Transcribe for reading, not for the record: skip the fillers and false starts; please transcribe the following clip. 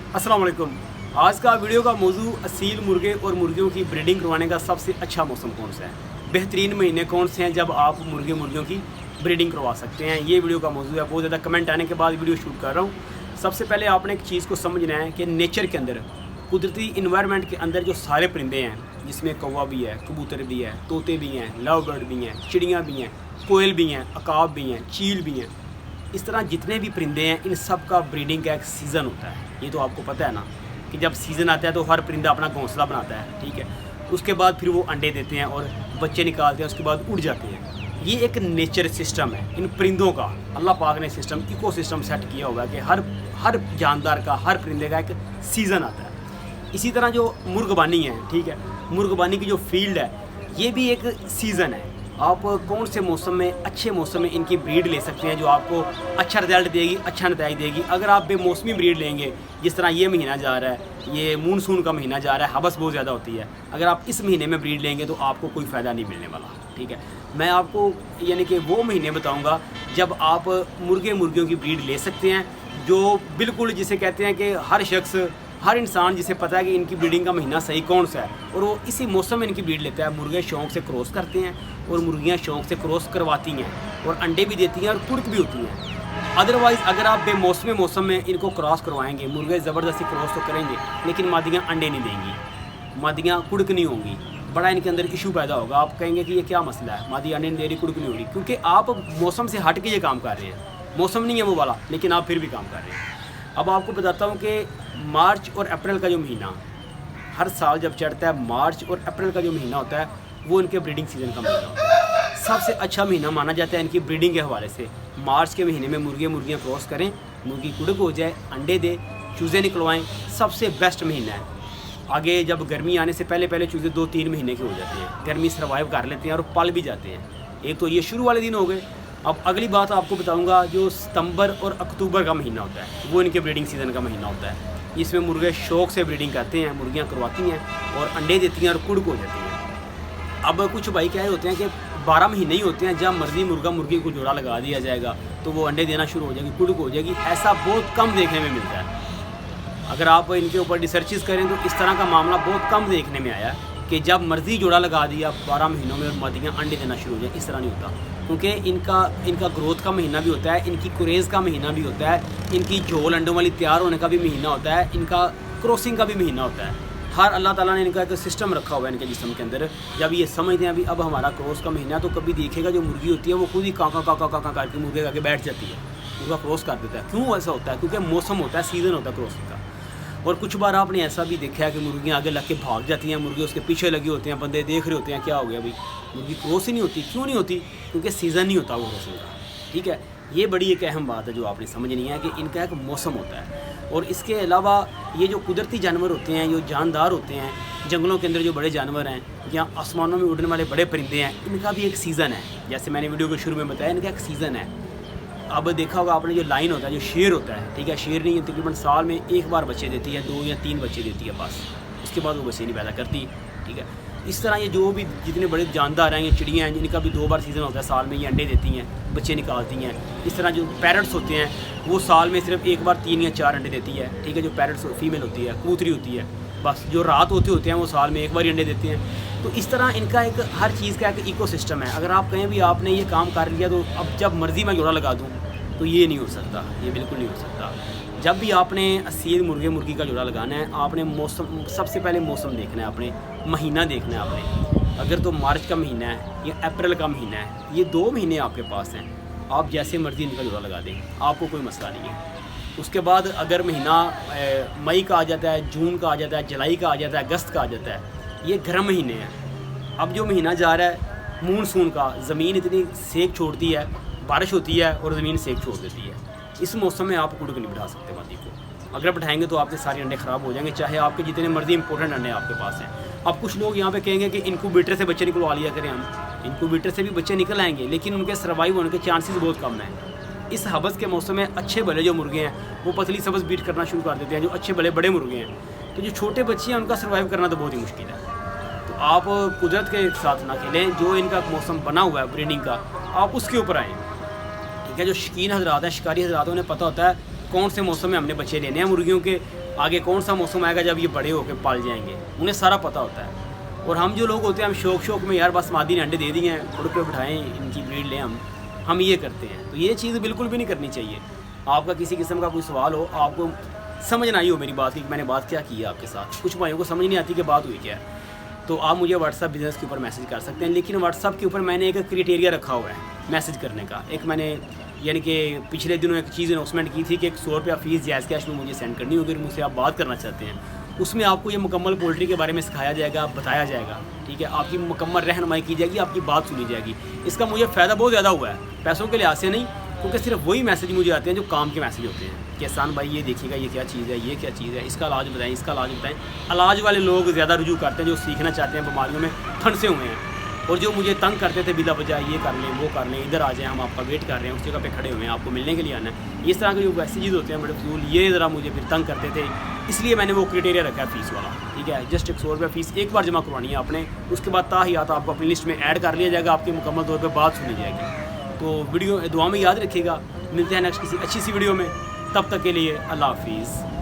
अस्सलाम वालेकुम। आज का वीडियो का मौजू असील मुर्गे और मुर्गियों की ब्रीडिंग करवाने का सबसे अच्छा मौसम कौन सा है, बेहतरीन महीने कौन से हैं जब आप मुर्गियों की ब्रीडिंग करवा सकते हैं। ये वीडियो का मौजू है। बहुत ज़्यादा कमेंट आने के बाद वीडियो शूट कर रहा हूँ। सबसे पहले आपने एक चीज़ को समझना है कि नेचर के अंदर, कुदरती इन्वायरमेंट के अंदर जो सारे परिंदे हैं, जिसमें कौवा भी है, कबूतर भी है, तोते भी हैं, लव बर्ड भी हैं, चिड़ियाँ भी हैं, कोयल भी हैं, अकाब भी हैं, चील भी हैं, इस तरह जितने भी परिंदे हैं इन सब का ब्रीडिंग का एक सीज़न होता है। ये तो आपको पता है ना कि जब सीज़न आता है तो हर परिंदा अपना घोंसला बनाता है, ठीक है। उसके बाद फिर वो अंडे देते हैं और बच्चे निकालते हैं, उसके बाद उड़ जाते हैं। ये एक नेचर सिस्टम है इन परिंदों का। अल्लाह पाक ने सिस्टम, इको सिस्टम सेट किया हुआ है कि हर जानदार का, हर परिंदे का एक सीज़न आता है। इसी तरह जो मुर्गबानी है, ठीक है, मुर्गबानी की जो फील्ड है ये भी एक सीज़न है। आप कौन से मौसम में, अच्छे मौसम में इनकी ब्रीड ले सकते हैं जो आपको अच्छा रिजल्ट देगी, अच्छा नतीजा देगी। अगर आप बेमौसमी ब्रीड लेंगे, जिस तरह ये महीना जा रहा है, ये मानसून का महीना जा रहा है, हवस बहुत ज़्यादा होती है, अगर आप इस महीने में ब्रीड लेंगे तो आपको कोई फ़ायदा नहीं मिलने वाला, ठीक है। मैं आपको यानी कि वो महीने बताऊँगा जब आप मुर्गियों की ब्रीड ले सकते हैं, जो बिल्कुल जिसे कहते हैं कि हर शख्स, हर इंसान जिसे पता है कि इनकी ब्रीडिंग का महीना सही कौन सा है और वो इसी मौसम में इनकी ब्रीड लेता है। मुर्गे शौक़ से क्रॉस करते हैं और मुर्गियाँ शौक़ से क्रॉस करवाती हैं और अंडे भी देती हैं और कुड़क भी होती हैं। अदरवाइज़ अगर आप बेमौसमी मौसम में इनको क्रॉस करवाएंगे, मुर्गे ज़बरदस्ती क्रॉस तो करेंगे लेकिन मादियाँ अंडे नहीं देंगी, मादियाँ कुड़क नहीं होंगी, बड़ा इनके अंदर इशू पैदा होगा। आप कहेंगे कि ये क्या मसला है, मादी अंडे नहीं दे रही, कुड़क नहीं हो रही, क्योंकि आप मौसम से हट के ये काम कर रहे हैं। मौसम नहीं है वो वाला, लेकिन आप फिर भी काम कर रहे हैं। अब आपको बताता हूँ कि मार्च और अप्रैल का जो महीना हर साल जब चढ़ता है, मार्च और अप्रैल का जो महीना होता है वो इनके ब्रीडिंग सीज़न का महीना होता है। सबसे अच्छा महीना माना जाता है इनकी ब्रीडिंग के हवाले से। मार्च के महीने में मुर्गियाँ क्रॉस करें, मुर्गी कुड़क हो जाए, अंडे दे, चूज़े निकलवाएं, सबसे बेस्ट महीना है। आगे जब गर्मी आने से पहले चूज़े 2-3 महीने के हो जाते हैं, गर्मी सर्वाइव कर लेते हैं और पल भी जाते हैं। एक तो ये शुरू वाले दिन हो गए। अब अगली बात आपको बताऊंगा, जो सितंबर और अक्टूबर का महीना होता है वो इनके ब्रीडिंग सीज़न का महीना होता है। इसमें मुर्गे शौक़ से ब्रीडिंग करते हैं, मुर्गियाँ करवाती हैं और अंडे देती हैं और कुड़क हो जाती हैं। अब कुछ भाई क्या होते हैं कि 12 महीने ही होते हैं, जब मर्जी मुर्गा मुर्गी को जोड़ा लगा दिया जाएगा तो वो अंडे देना शुरू हो जाएगी, कुड़क हो जाएगी। ऐसा बहुत कम देखने में मिलता है। अगर आप इनके ऊपर रिसर्चेस करें तो इस तरह का मामला बहुत कम देखने में आया कि जब मर्जी जोड़ा लगा दिया 12 महीनों में और मादियाँ अंडे देना शुरू हो जाए। इस तरह नहीं होता, क्योंकि इनका ग्रोथ का महीना भी होता है, इनकी कुरेज़ का महीना भी होता है, इनकी झोल अंडों वाली तैयार होने का भी महीना होता है, इनका क्रॉसिंग का भी महीना होता है। हर अल्लाह ताला ने इनका एक सिस्टम रखा हुआ है इनके जिस्म के अंदर। जब ये समझते हैं अभी अब हमारा क्रॉस का महीना, तो कभी देखेगा जो मुर्गी होती है वो खुद ही काका करके मुर्गे आके बैठ जाती है, मुर्गा क्रॉस कर देता है। क्यों ऐसा होता है? क्योंकि मौसम होता है, सीज़न होता है क्रॉसिंग का। और कुछ बार आपने ऐसा भी देखा है कि मुर्गियाँ आगे लग के भाग जाती हैं, मुर्गे उसके पीछे लगे होते हैं, बंदे देख रहे होते हैं क्या हो गया भाई, मुर्गी क्रॉस ही नहीं होती। क्यों नहीं होती? क्योंकि सीज़न नहीं होता वो क्रॉसिंग का, ठीक है। ये बड़ी एक अहम बात है जो आपने समझनी है कि इनका एक मौसम होता है। और इसके अलावा ये जो कुदरती जानवर होते हैं, जो जानदार होते हैं, जंगलों के अंदर जो बड़े जानवर हैं या आसमानों में उड़ने वाले बड़े परिंदे हैं, इनका भी एक सीज़न है। जैसे मैंने वीडियो के शुरू में बताया, इनका एक सीज़न है। अब देखा होगा आपने, जो लाइन होता है, जो शेर होता है, ठीक है, शेर नहीं, तकरीबन साल में एक बार बच्चे देती है, 2 या 3 बच्चे देती है बस, उसके बाद वो बच्चे नहीं पैदा करती, ठीक है। इस तरह ये जो भी जितने बड़े जानदार हैं, ये चिड़ियाँ हैं, जिनका भी 2 बार सीज़न होता है साल में, ये अंडे देती हैं, बच्चे निकालती हैं। इस तरह जो पैरट्स होते हैं वो साल में सिर्फ एक बार 3 या 4 अंडे देती है, ठीक है। जो पैरट्स फीमेल होती है, कबूतरी होती है, बस जो रात होते हैं वो साल में एक बार ही अंडे देते हैं। तो इस तरह इनका एक हर चीज़ का एक इको सिस्टम है। अगर आप कहें भी आपने ये काम कर लिया तो अब जब मर्ज़ी मैं जोड़ा लगा दूँ, तो ये नहीं हो सकता, ये बिल्कुल नहीं हो सकता। जब भी आपने असील मुर्गी का जोड़ा लगाना है, आपने मौसम, सबसे पहले मौसम देखना है, आपने महीना देखना है आपने। अगर तो मार्च का महीना है या अप्रैल का महीना है, ये 2 महीने आपके पास हैं, आप जैसे मर्ज़ी इनका जोड़ा लगा दें, आपको कोई मसला नहीं है। उसके बाद अगर महीना मई का आ जाता है, जून का आ जाता है, जुलाई का आ जाता है, अगस्त का आ जाता है, ये गर्म महीने हैं। अब जो महीना जा रहा है मानसून का, ज़मीन इतनी सेक छोड़ती है, बारिश होती है और ज़मीन सेक छोड़ देती है। इस मौसम में आप कुड़क नहीं बिठा सकते मादी को। अगर बिठाएंगे तो आपके सारे अंडे ख़राब हो जाएंगे, चाहे आपके जितने मर्जी इंपॉर्टेंट अंडे आपके पास हैं। अब कुछ लोग यहाँ पे कहेंगे कि इनक्यूबेटर से बच्चे निकलवा लिया करें हम, इनक्यूबेटर से भी बच्चे निकल आएंगे, लेकिन उनके सर्वाइव होने के चांसेस बहुत कम हैं। इस हवस के मौसम में अच्छे भले जो मुर्गे हैं वो पतली सब्ज़ बीट करना शुरू कर देते हैं, जो अच्छे भले बड़े मुर्गे हैं। तो जो छोटे बच्चे हैं उनका सर्वाइव करना तो बहुत ही मुश्किल है। तो आप कुदरत के साथ ना खेलें, जो इनका मौसम बना हुआ है ब्रीडिंग का, आप उसके ऊपर आएँ, ठीक है। जो शौकीन हजरात हैं, शिकारी हजरात, उन्हें पता होता है कौन से मौसम में हमने बच्चे लेने हैं मुर्गियों के। आगे कौन सा मौसम आएगा जब ये बड़े होकर पाल जाएंगे, उन्हें सारा पता होता है। और हम जो लोग होते हैं, हम शौक में यार बस मादी ने अंडे दे दिए हैं, उड़ पे बिठाएँ, इनकी ब्रीड लें, हम ये करते हैं। तो ये चीज़ बिल्कुल भी नहीं करनी चाहिए। आपका किसी किस्म का कोई सवाल हो, आपको समझ ना आई हो मेरी बात की मैंने बात क्या की है आपके साथ, कुछ भाइयों को समझ नहीं आती कि बात हुई क्या है, तो आप मुझे व्हाट्सअप बिज़नेस के ऊपर मैसेज कर सकते हैं। लेकिन व्हाट्सअप के ऊपर मैंने एक क्राइटेरिया रखा हुआ है मैसेज करने का। एक मैंने यानी कि पिछले दिनों एक चीज़ अनाउंसमेंट की थी कि 100 रुपया फ़ीस जायज़ कैश में मुझे सेंड करनी होगी, मुझसे आप बात करना चाहते हैं। उसमें आपको ये मुकम्मल पोल्ट्री के बारे में सिखाया जाएगा, बताया जाएगा, ठीक है, आपकी मुकम्मल रहनुमाई की जाएगी, आपकी बात सुनी जाएगी। इसका मुझे फ़ायदा बहुत ज़्यादा हुआ है, पैसों के लिहाज से नहीं, क्योंकि सिर्फ वही मैसेज मुझे आते हैं जो काम के मैसेज होते हैं कि एहसान भाई ये देखिएगा, ये क्या चीज़ है, ये क्या चीज़ है, इसका इलाज बताएं, इसका इलाज बताएं। इलाज वाले लोग ज़्यादा रुजू करते हैं, जो सीखना चाहते हैं, बीमारियों में फंसे हुए हैं। और जो मुझे तंग करते थे बिला वजह, ये कर लें, वो कर लें, इधर आ जाएं, हम आपका वेट कर रहे हैं, उस जगह पे खड़े हुए हैं, आपको मिलने के लिए आना है, इस तरह के जो मैसेजेस होते हैं बड़े फजूल, ये ज़रा मुझे फिर तंग करते थे। इसलिए मैंने वो क्राइटेरिया रखा है फ़ीस वाला, ठीक है। जस्ट 100 रुपये फ़ीस एक बार जमा करवानी है आपने, उसके बाद ताहियात आपको अपनी लिस्ट में ऐड कर लिया जाएगा, आपकी मुकम्मल तौर पर बात सुनी जाएगी। तो वीडियो दुआ में याद रखिएगा, मिलते हैं नेक्स्ट किसी अच्छी सी वीडियो में, तब तक के लिए अल्लाह हाफिज़।